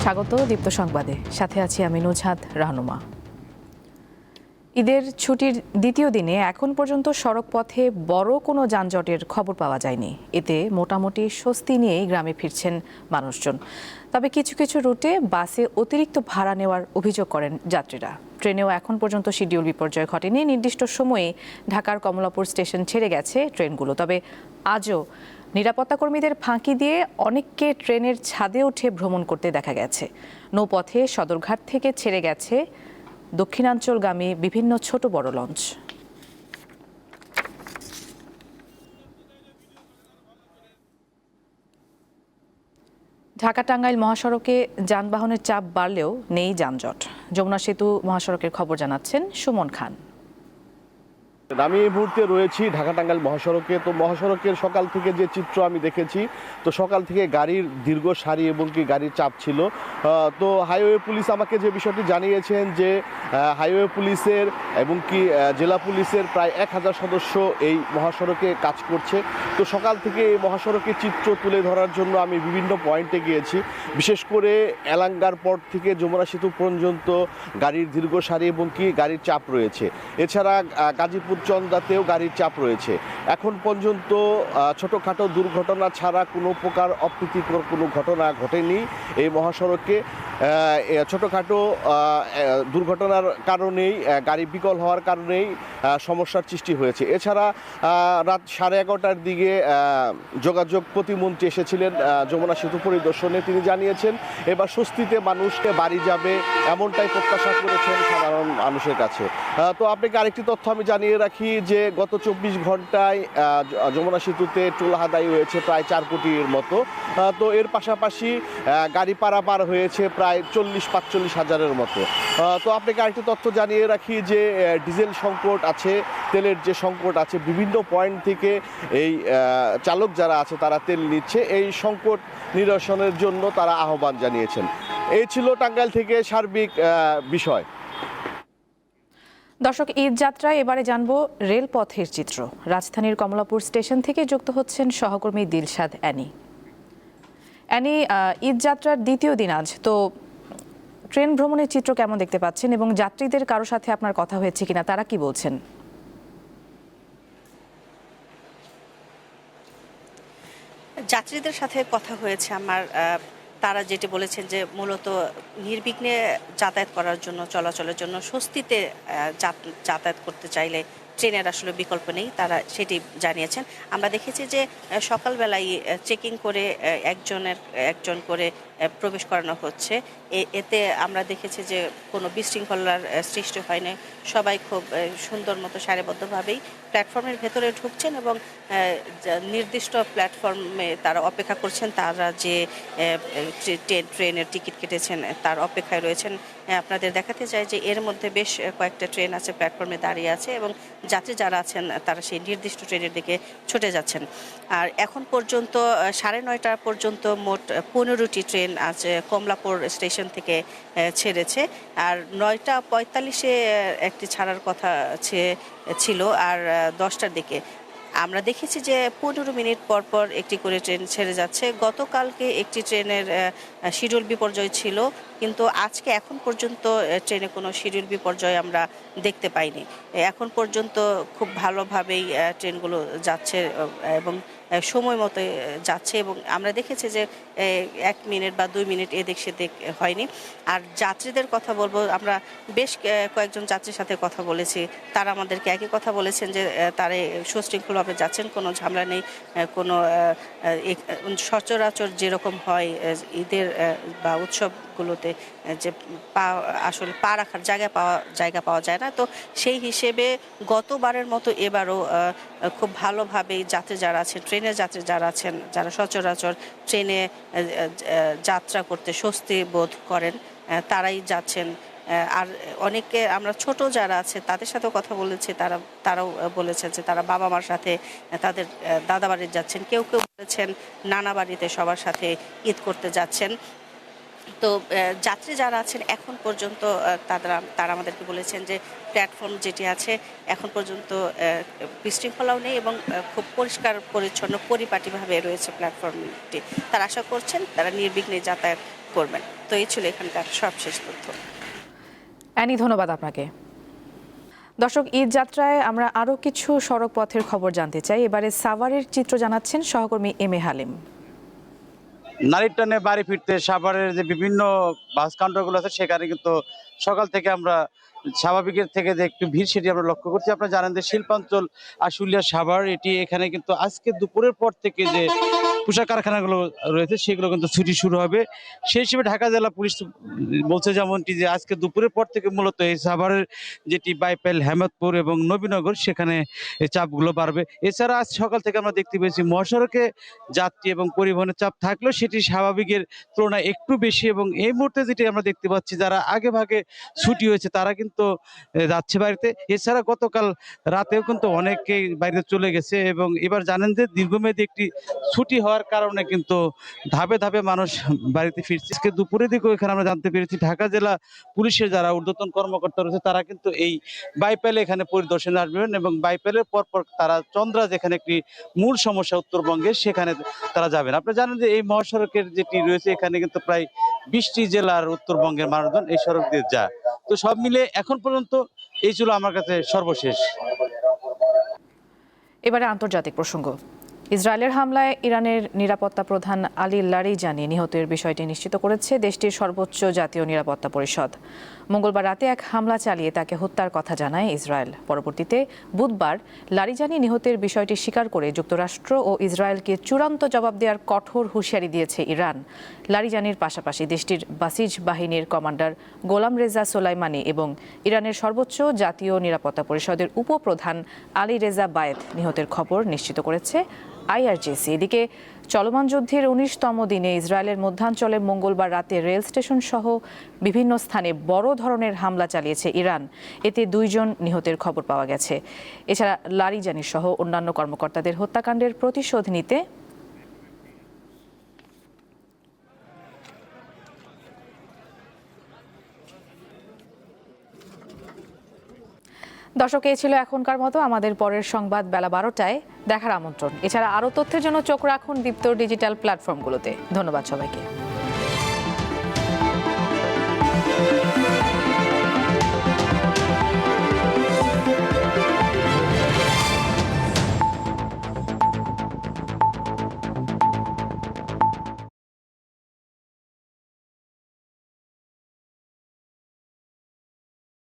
স্বাগত দীপ্ত সংবাদে, সাথে আছি আমি নুজহাত রাহনুমা। ঈদের ছুটির দ্বিতীয় দিনে এখন পর্যন্ত সড়ক পথে বড় কোনো যানজটের খবর পাওয়া যায়নি। এতে মোটামুটি স্বস্তি নিয়েই গ্রামে ফিরছেন মানুষজন। তবে কিছু কিছু রুটে বাসে অতিরিক্ত ভাড়া নেওয়ার অভিযোগ করেন যাত্রীরা। ট্রেনেও এখন পর্যন্ত শিডিউল বিপর্যয় ঘটেনি। নির্দিষ্ট সময়ে ঢাকার কমলাপুর স্টেশন ছেড়ে গেছে ট্রেনগুলো। তবে আজও নিরাপত্তা কর্মীদের ফাঁকি দিয়ে অনেককে ট্রেনের ছাদে উঠে ভ্রমণ করতে দেখা গেছে। নৌপথে সদরঘাট থেকে ছেড়ে গেছে দক্ষিণাঞ্চলগামী বিভিন্ন ছোট বড় লঞ্চ। ঢাকা টাঙ্গাইল মহাসড়কে যানবাহনের চাপ বাড়লেও নেই যানজট। যমুনা সেতু মহাসড়কের খবর জানাচ্ছেন সুমন খান। আমি এই মুহূর্তে রয়েছি ঢাকা টাঙ্গাইল মহাসড়কে। তো মহাসড়কের সকাল থেকে যে চিত্র আমি দেখেছি, তো সকাল থেকে গাড়ির দীর্ঘ সারি এবং কি গাড়ির চাপ ছিল। তো হাইওয়ে পুলিশ আমাকে যে বিষয়টি জানিয়েছেন যে হাইওয়ে পুলিশের এবং কি জেলা পুলিশের প্রায় 1000 সদস্য এই মহাসড়কে কাজ করছে। তো সকাল থেকে এই মহাসড়কের চিত্র তুলে ধরার জন্য আমি বিভিন্ন পয়েন্টে গিয়েছি। বিশেষ করে এলাঙ্গার পর থেকে যমুনা সেতু পর্যন্ত গাড়ির দীর্ঘ সারি এবং কি গাড়ির চাপ রয়েছে। এছাড়া গাজীপুর চন্দাতেও গাড়ির চাপ রয়েছে। এখন পর্যন্ত ছোটোখাটো দুর্ঘটনা ছাড়া কোনো প্রকার অপ্রীতিকর কোনো ঘটনা ঘটেনি এই মহাসড়কে। ছোটোখাটো দুর্ঘটনার কারণেই গাড়ি বিকল হওয়ার কারণেই সমস্যার সৃষ্টি হয়েছে। এছাড়া রাত 11:30টার দিকে যোগাযোগ প্রতিমন্ত্রী এসেছিলেন যমুনা সেতু পরিদর্শনে। তিনি জানিয়েছেন এবার স্বস্তিতে মানুষকে বাড়ি যাবে, এমনটাই প্রত্যাশা করেছেন সাধারণ মানুষের কাছে। তো আপনাকে আরেকটি তথ্য আমি জানিয়ে রাখি যে গত 24 ঘন্টায় যমুনা সেতুতে টোল আদায় হয়েছে প্রায় 4 কোটির মতো। তো এর পাশাপাশি গাড়ি পারাপার হয়েছে প্রায় 40-45 হাজারের মতো। তো আপনাকে আরেকটি তথ্য জানিয়ে রাখি যে ডিজেল সংকট আছে, তেলের যে সংকট আছে, বিভিন্ন পয়েন্ট থেকে এই চালক যারা আছে তারা তেল নিচ্ছে। এই সংকট নিরসনের জন্য তারা আহ্বান জানিয়েছেন। এই ছিল টাঙ্গাইল থেকে সার্বিক বিষয়। দর্শক, ঈদ যাত্রায় এবারে জানবো রেলপথের চিত্র। রাজধানীর কমলাপুর স্টেশন থেকে যুক্ত হচ্ছেন সহকর্মী দিলশাদ অ্যানি। ঈদ যাত্রার দ্বিতীয় দিন আজ, তো ট্রেন ভ্রমণের চিত্র কেমন দেখতে পাচ্ছেন এবং যাত্রীদের কারো সাথে আপনার কথা হয়েছে কিনা, তারা কি বলছেন? যাত্রীদের সাথে কথা হয়েছে আমার। তারা যেটি বলেছেন যে মূলত নির্বিঘ্নে যাতায়াত করার জন্য, চলাচলের জন্য স্বস্তিতে যাতায়াত করতে চাইলে ট্রেনের আসলে বিকল্প নেই, তারা সেটি জানিয়েছেন। আমরা দেখেছি যে সকালবেলায় চেকিং করে একজন করে প্রবেশ করানো হচ্ছে। এতে আমরা দেখেছি যে কোনো বিশৃঙ্খলার সৃষ্টি হয়নি। সবাই খুব সুন্দর মতো সারিবদ্ধভাবেই প্ল্যাটফর্মের ভেতরে ঢুকছেন এবং নির্দিষ্ট প্ল্যাটফর্মে তারা অপেক্ষা করছেন। তারা যে ট্রেনের টিকিট কেটেছেন তার অপেক্ষায় রয়েছেন। আপনাদের দেখাতে চাই যে এর মধ্যে বেশ কয়েকটা ট্রেন আছে প্ল্যাটফর্মে দাঁড়িয়ে আছে এবং যাত্রী যারা আছেন তারা সেই নির্দিষ্ট ট্রেনের দিকে ছুটে যাচ্ছেন। আর এখন পর্যন্ত 9:30 পর্যন্ত মোট 15টি ট্রেন আছে কমলাপুর স্টেশন থেকে ছেড়েছে। আর 9:45-এ একটি ছাড়ার কথা ছিল, আর 10টার দিকে আমরা দেখেছি যে 15 মিনিট পর পর একটি করে ট্রেন ছেড়ে যাচ্ছে। গতকালকে একটি ট্রেনের শিডিউল বিপর্যয় ছিল, কিন্তু আজকে এখন পর্যন্ত ট্রেনে কোনো শিডিউল বিপর্যয় আমরা দেখতে পাইনি। এখন পর্যন্ত খুব ভালোভাবেই ট্রেনগুলো যাচ্ছে এবং সময় মতো যাচ্ছে এবং আমরা দেখেছি যে 1 মিনিট বা 2 মিনিট এদিক সেদিক হয়নি। আর যাত্রীদের কথা বলবো, আমরা বেশ কয়েকজন যাত্রীর সাথে কথা বলেছি। তারা আমাদেরকে একই কথা বলেছেন যে তারা সুশৃঙ্খলভাবে যাচ্ছেন, কোনো ঝামেলা নেই, কোনো সচরাচর যেরকম হয় ঈদের বা উৎসবগুলোতে যে আসলে পা রাখার জায়গা পাওয়া যায় না। তো সেই হিসেবে গতবারের মতো এবারও খুব ভালোভাবেই যাত্রী যারা আছেন, ট্রেনের যাত্রী যারা আছেন, যারা সচরাচর ট্রেনে যাত্রা করতে স্বস্তি বোধ করেন, তারাই যাচ্ছেন। আর অনেকে আমরা ছোট যারা আছে তাদের সাথেও কথা বলেছি, তারাও বলেছেন যে তারা বাবা মার সাথে তাদের দাদা বাড়িতে যাচ্ছেন, কেউ কেউ বলেছেন নানা বাড়িতে সবার সাথে ঈদ করতে যাচ্ছেন। তো যাত্রী যারা আছেন এখন পর্যন্ত তারা আমাদেরকে বলেছেন যে প্ল্যাটফর্ম যেটি আছে এখন পর্যন্ত বিশৃঙ্খলাও নেই এবং খুব পরিষ্কার পরিচ্ছন্ন পরিপাটিভাবে রয়েছে প্ল্যাটফর্মটি। তারা আশা করছেন তারা নির্বিঘ্নে যাতায়াত করবেন। তো এই ছিল এখানকার সবশেষ তথ্য। অ্যানি, ধন্যবাদ আপনাকে। দর্শক, ঈদ যাত্রায় আমরা আরও কিছু সড়ক পথের খবর জানতে চাই। এবারে সাভারের চিত্র জানাচ্ছেন সহকর্মী এম এ হালিম। নারীর টানে বাড়ি ফিরতে সাভারের যে বিভিন্ন বাস কাউন্টারগুলো আছে সেখানে কিন্তু সকাল থেকে আমরা স্বাভাবিকের থেকে যে একটু ভিড় সেটি আমরা লক্ষ্য করছি। আপনারা জানেন যে শিল্পাঞ্চল আশুলিয়া সাভার এখানে কিন্তু আজকে দুপুরের পর থেকে যে পোশাক কারখানাগুলো রয়েছে সেগুলো কিন্তু ছুটি শুরু হবে। সেই হিসেবে ঢাকা জেলা পুলিশ বলছে যেমনটি যে আজকে দুপুরের পর থেকে মূলত এই সাভারের যেটি বাইপাইল, হেমতপুর এবং নবীনগর সেখানে এই চাপগুলো বাড়বে। এছাড়া আজ সকাল থেকে আমরা দেখতে পেয়েছি মহাসড়কে যাত্রী এবং পরিবহনের চাপ থাকলেও সেটি স্বাভাবিকের তুলনায় একটু বেশি, এবং এই মুহূর্তে যেটি আমরা দেখতে পাচ্ছি যারা আগে ভাগে ছুটি হয়েছে তারা কিন্তু যাচ্ছে বাড়িতে। এছাড়া গতকাল রাতেও কিন্তু অনেকেই বাইরে চলে গেছে, এবং এবার জানেন যে দীর্ঘমেয়াদী একটি ছুটি হওয়ার কারণে কিন্তু ধাপে ধাপে মানুষ বাড়িতে ফিরছে। আজকে দুপুরের দিকেও এখানে আমরা জানতে পেরেছি ঢাকা জেলা পুলিশের যারা ঊর্ধ্বতন কর্মকর্তা রয়েছে তারা কিন্তু এই বাইপাইলে এখানে পরিদর্শনে আসবেন, এবং বাইপাইলের পরপর তারা চন্দ্রা যেখানে একটি মূল সমস্যা উত্তরবঙ্গে সেখানে তারা যাবেন। আপনারা জানেন যে এই মহাসড়কের যেটি রয়েছে এখানে কিন্তু প্রায় 20টি জেলার উত্তরবঙ্গের মানুষজন এই সড়ক দিয়ে যায়। তো সব মিলে এখন পর্যন্ত এই ছিল আমার কাছে সর্বশেষ। এবারে আন্তর্জাতিক প্রসঙ্গ। ইসরায়েলের হামলায় ইরানের নিরাপত্তা প্রধান আলী লারিজানি নিহতের বিষয়টি নিশ্চিত করেছে দেশটির সর্বোচ্চ জাতীয় নিরাপত্তা পরিষদ। মঙ্গলবার রাতে এক হামলা চালিয়ে তাকে হত্যার কথা জানায় ইসরায়েল। পরবর্তীতে বুধবার লারিজানি নিহতের বিষয়টি স্বীকার করে যুক্তরাষ্ট্র ও ইসরায়েলকে চূড়ান্ত জবাব দেওয়ার কঠোর হুঁশিয়ারি দিয়েছে ইরান। লারিজানির পাশাপাশি দেশটির বাসিজ বাহিনীর কমান্ডার গোলাম রেজা সোলাইমানি এবং ইরানের সর্বোচ্চ জাতীয় নিরাপত্তা পরিষদের উপপ্রধান আলী রেজা বায়েত নিহতের খবর নিশ্চিত করেছে আইআরজিসি। এদিকে চলমান যুদ্ধের 19তম দিনে ইসরায়েলের মধ্যাঞ্চলে মঙ্গলবার রাতে রেল স্টেশন সহ বিভিন্ন স্থানে বড় ধরনের হামলা চালিয়েছে ইরান। এতে 2 জন নিহতের খবর পাওয়া গেছে। এছাড়া লারিজানি সহ অন্যান্য কর্মকর্তাদের হত্যাকাণ্ডের প্রতিশোধ নিতে দর্শক, এই ছিল এখনকার মতো। আমাদের পরের সংবাদ বেলা 12টায় দেখার আমন্ত্রণ। এছাড়া আরও তথ্যের জন্য চোখ রাখুন দীপ্ত ডিজিটাল প্ল্যাটফর্মগুলোতে। ধন্যবাদ সবাইকে।